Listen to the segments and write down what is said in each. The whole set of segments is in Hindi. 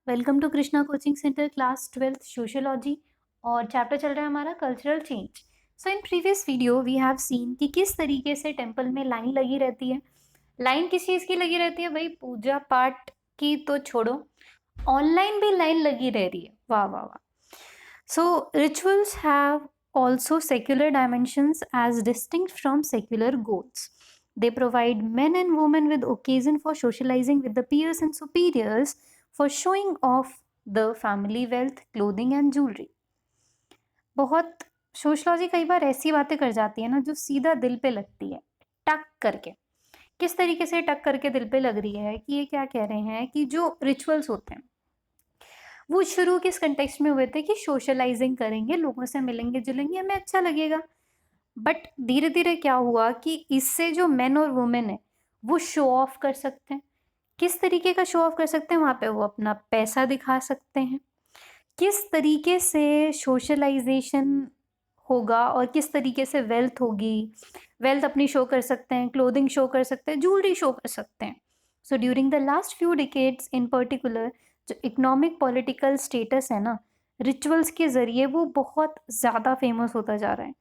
Welcome to Krishna coaching centre class 12th sociology और चैप्टर चल रहा है हमारा cultural change. So in previous video we have seen कि किस तरीके से टेंपल में लाइन लगी रहती है। लाइन किस चीज़ की लगी रहती है भाई? पूजा पाठ की तो छोड़ो, ऑनलाइन भी लाइन लगी रह रही है। वाह वाह वाह। So rituals have also secular dimensions as distinct from secular goals. They provide men and women with occasion for socializing with the peers and superiors, for showing off the family wealth, clothing and jewelry. बहुत सोशलॉजी कई बार ऐसी बातें कर जाती है ना जो सीधा दिल पे लगती है, टक करके। किस तरीके से टक करके दिल पे लग रही है कि ये क्या कह रहे हैं कि जो रिचुअल्स होते हैं वो शुरू किस कंटेक्स्ट में हुए थे कि सोशलाइजिंग करेंगे, लोगों से मिलेंगे जुलेंगे, हमें अच्छा लगेगा। बट धीरे धीरे क्या हुआ कि इससे जो मेन और वुमेन है वो शो ऑफ कर सकते हैं। किस तरीके का शो ऑफ कर सकते हैं? वहां पे वो अपना पैसा दिखा सकते हैं। किस तरीके से सोशलाइजेशन होगा और किस तरीके से वेल्थ होगी, वेल्थ अपनी शो कर सकते हैं, क्लोथिंग शो कर सकते हैं, ज्वेलरी शो कर सकते हैं। So during the last few decades in particular जो इकोनॉमिक पॉलिटिकल स्टेटस है ना, रिचुअल्स के जरिए वो बहुत ज़्यादा फेमस होता जा रहा है।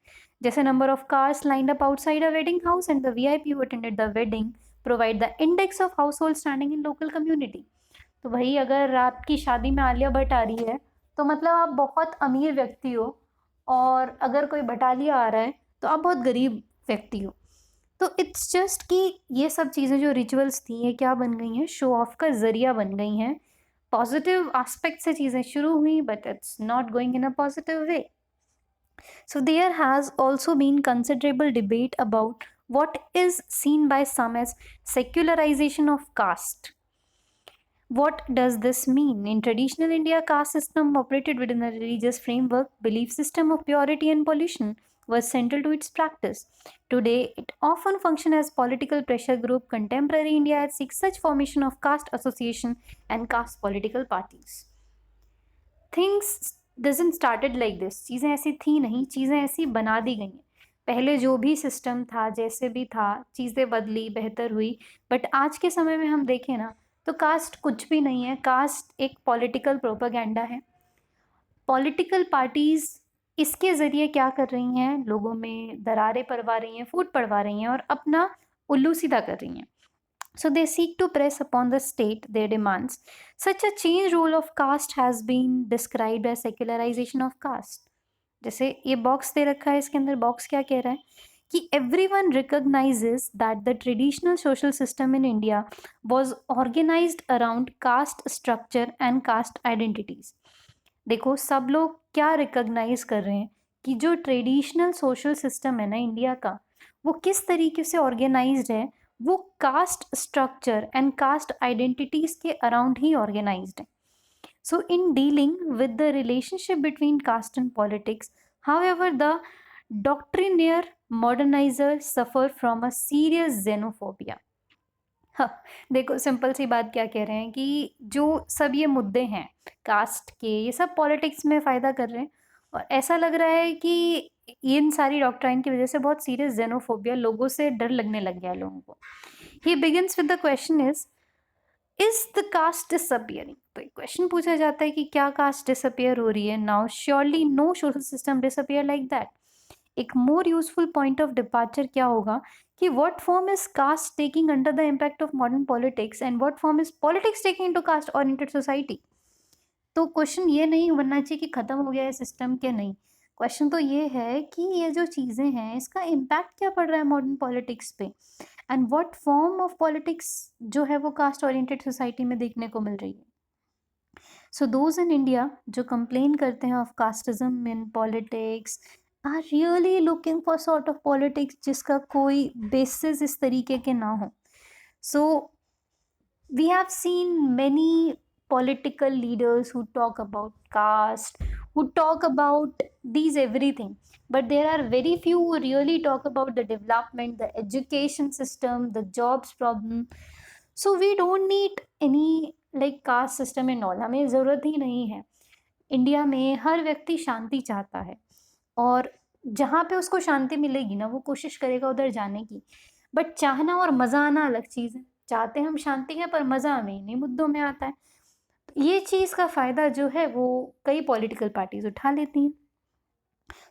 जैसे number of cars lined up outside a wedding house and the VIP who attended the wedding provide the index of house hold standing in local community. तो भाई अगर रात की शादी में आलिया भट्ट आ रही है तो मतलब आप बहुत अमीर व्यक्ति हो, और अगर कोई बटालिया आ रहा है तो आप बहुत गरीब व्यक्ति हो। तो इट्स जस्ट कि ये सब चीज़ें जो रिचुअल्स थी ये क्या बन गई हैं? शो ऑफ का जरिया बन गई हैं। पॉजिटिव एस्पेक्ट से चीज़ें शुरू हुई but it's not going in a positive way. So there has also been considerable debate about what is seen by some as secularization of caste. What does this mean? In traditional India, caste system operated within a religious framework. Belief system of purity and pollution was central to its practice. Today, it often functions as political pressure group. Contemporary India has seeks such formation of caste association and caste political parties. Things doesn't started like this. चीज़ें ऐसी थी नहीं, चीज़ें ऐसी बना दी गई हैं। पहले जो भी सिस्टम था, जैसे भी था, चीज़ें बदली, बेहतर हुई। बट आज के समय में हम देखें ना तो कास्ट कुछ भी नहीं है। कास्ट एक पॉलिटिकल प्रोपेगेंडा है। पॉलिटिकल पार्टीज इसके ज़रिए क्या कर रही हैं? लोगों में दरारें पड़वा रही हैं, फूट पड़वा रही हैं और अपना उल्लू सीधा कर रही हैं। So they seek to press upon the state their demands. Such a change role of caste has been described as secularization of caste. जैसे ये बॉक्स दे रखा है, इसके अंदर बॉक्स क्या कह रहा है कि everyone recognizes that the traditional social system in India was organized around caste structure and caste identities. देखो सब लोग क्या रिकॉग्नाइज कर रहे हैं कि जो ट्रेडिशनल सोशल सिस्टम है ना इंडिया का, वो किस तरीके से ऑर्गेनाइज्ड है। वो caste structure and caste identities के अराउंड ही ऑर्गेनाइज्ड है। So in dealing with the relationship between caste and politics, however the doctrinaire moderniser suffer from a serious xenophobia. हाँ, देखो सिंपल सी बात क्या कह रहे हैं कि जो सब ये मुद्दे हैं कास्ट के, ये सब पॉलिटिक्स में फ़ायदा कर रहे हैं। और ऐसा लग रहा है कि इन सारी डॉक्ट्राइन की वजह से बहुत सीरियस जेनोफोबिया, लोगों से डर लगने लग गया है लोगों को। He begins with the question is the caste disappearing? तो एक क्वेश्चन पूछा जाता है कि क्या कास्ट डिसअपियर हो रही है? Now surely no social system disappear like that. एक more useful point of departure क्या होगा कि what form is caste taking under the impact of modern politics and what form is politics taking into caste oriented society. तो क्वेश्चन ये नहीं बनना चाहिए कि खत्म हो गया है सिस्टम के, नहीं। क्वेश्चन तो ये है कि ये जो चीज़ें हैं इसका इम्पैक्ट क्या पड़ रहा है मॉडर्न पॉलिटिक्स पे, and what form of politics जो है वो कास्ट ओरिएंटेड सोसाइटी में देखने को मिल रही है। सो दोज इन इंडिया जो कंप्लेन करते हैं of casteism in politics are really looking for sort of politics जिसका कोई बेसिस इस तरीके के ना हो। सो we have seen many political leaders who talk about caste, who talk about these everything, but there are very few who really talk about the development, the education system, the jobs problem. So we don't need any like caste system and all, हमें ज़रूरत ही नहीं है। इंडिया में हर व्यक्ति शांति चाहता है, और जहाँ पे उसको शांति मिलेगी ना वो कोशिश करेगा उधर जाने की। बट चाहना और मज़ा आना अलग चीज़ है। चाहते हम शांति हैं पर मज़ा हमें इन्हीं मुद्दों में आता है। ये चीज़ का फ़ायदा जो है वो कई पॉलिटिकल पार्टीज़ उठा लेती हैं।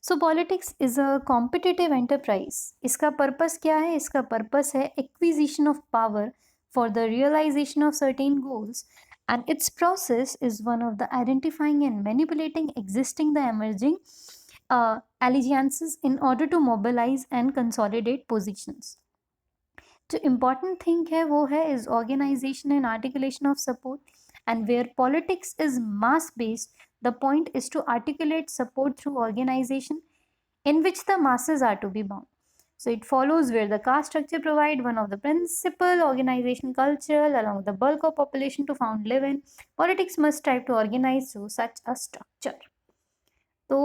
So politics is a competitive enterprise. इसका पर्पस क्या है? इसका पर्पस है acquisition of power for the realisation of certain goals, and its process is one of the identifying and manipulating existing the emerging alliances in order to mobilize and consolidate positions. जो important thing है वो है is organization and articulation of support, and where politics is mass based, the point is to articulate support through organization in which the masses are to be bound. So it follows where the caste structure provide one of the principal organization culture along the bulk of population to found live in. Politics must strive to organize through such a structure. तो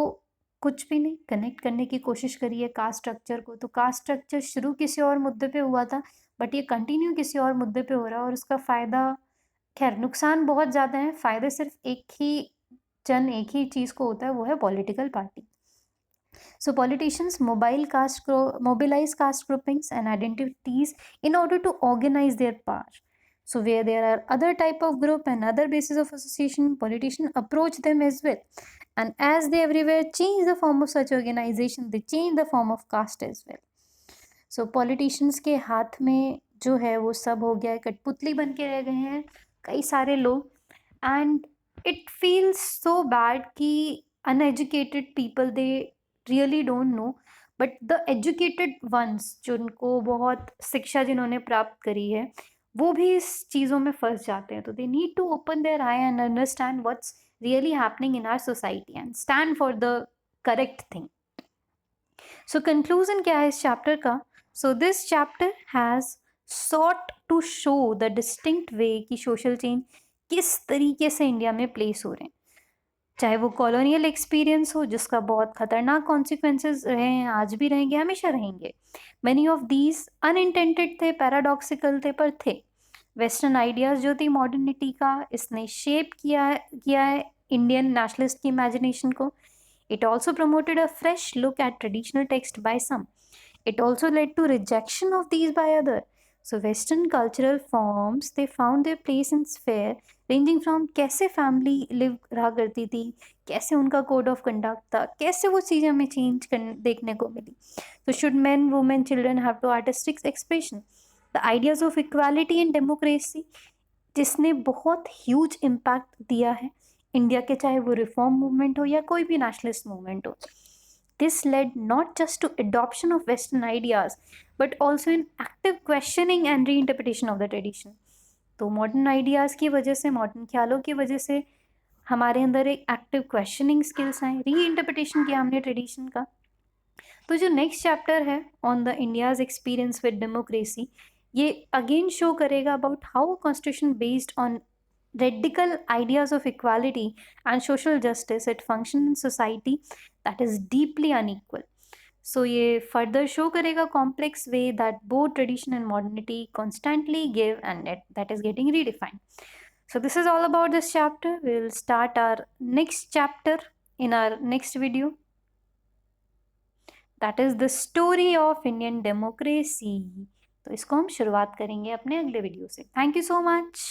कुछ भी नहीं, कनेक्ट करने की कोशिश करी है कास्ट स्ट्रक्चर को। तो कास्ट स्ट्रक्चर शुरू किसी और मुद्दे पे हुआ था, बट ये कंटिन्यू किसी और मुद्दे पे हो रहा है, और उसका फ़ायदा, खैर नुकसान बहुत ज़्यादा है, फ़ायदे सिर्फ एक ही चीज़ को होता है, वो है political party. So politicians mobilize caste groupings and identities in order to organize their power. So where there are other type of group and other basis of association, politicians approach them as well. And as they everywhere change the form of such organization, they change the form of caste as well. So politicians के हाथ में जो है वो सब हो गया है, कठपुतली बन के रह गए हैं कई सारे लोग, and it feels so bad कि uneducated people they really don't know, but the educated ones जिनको बहुत शिक्षा जिन्होंने प्राप्त करी है वो भी इस चीज़ों में फंस जाते हैं। तो they need to open their eye and understand what's really happening in our society and stand for the correct thing. So conclusion क्या है इस चैप्टर का? So this chapter has sought to show the distinct way कि सोशल चेंज किस तरीके से इंडिया में प्लेस हो रहे हैं, चाहे वो कॉलोनियल एक्सपीरियंस हो जिसका बहुत खतरनाक कॉन्सिक्वेंसेस रहे हैं, आज भी रहेंगे, हमेशा रहेंगे। मैनी ऑफ दीज अनइंटेंडेड थे, पैराडॉक्सिकल थे, पर थे। वेस्टर्न आइडियाज जो थी मॉडर्निटी का, इसने शेप किया है इंडियन नेशनलिस्ट की इमेजिनेशन को। It also promoted a fresh look at traditional text by some. It also led to rejection of these by other. So Western cultural forms, they found their place in sphere ranging from कैसे family live रहा करती थी, कैसे उनका code of conduct था, कैसे वो चीज़ें हमें change देखने को मिली. So should men, women, children have to artistic expression. The ideas of equality and democracy जिसने बहुत ह्यूज इम्पैक्ट दिया है इंडिया के, चाहे वो रिफॉर्म मूवमेंट हो या कोई भी नेशनलिस्ट मूवमेंट हो. This led not just to adoption of Western ideas, but also in active questioning and reinterpretation of the tradition. तो मॉडर्न आइडियाज़ की वजह से, मॉडर्न ख्यालों की वजह से हमारे अंदर एक एक्टिव क्वेश्चनिंग स्किल्स आए, रीइंटरप्रिटेशन किया हमने ट्रेडिशन का. तो जो नेक्स्ट चैप्टर है on the India's experience with democracy, ये अगेन शो करेगा about how constitution based on radical ideas of equality and social justice it function in society that is deeply unequal. So ये further show करेगा complex way that both tradition and modernity constantly give, and that is getting redefined. So this is all about this chapter. We will start our next chapter in our next video. That is the story of Indian democracy. तो इसको हम शुरुआत करेंगे अपने अगले वीडियो से. Thank you so much.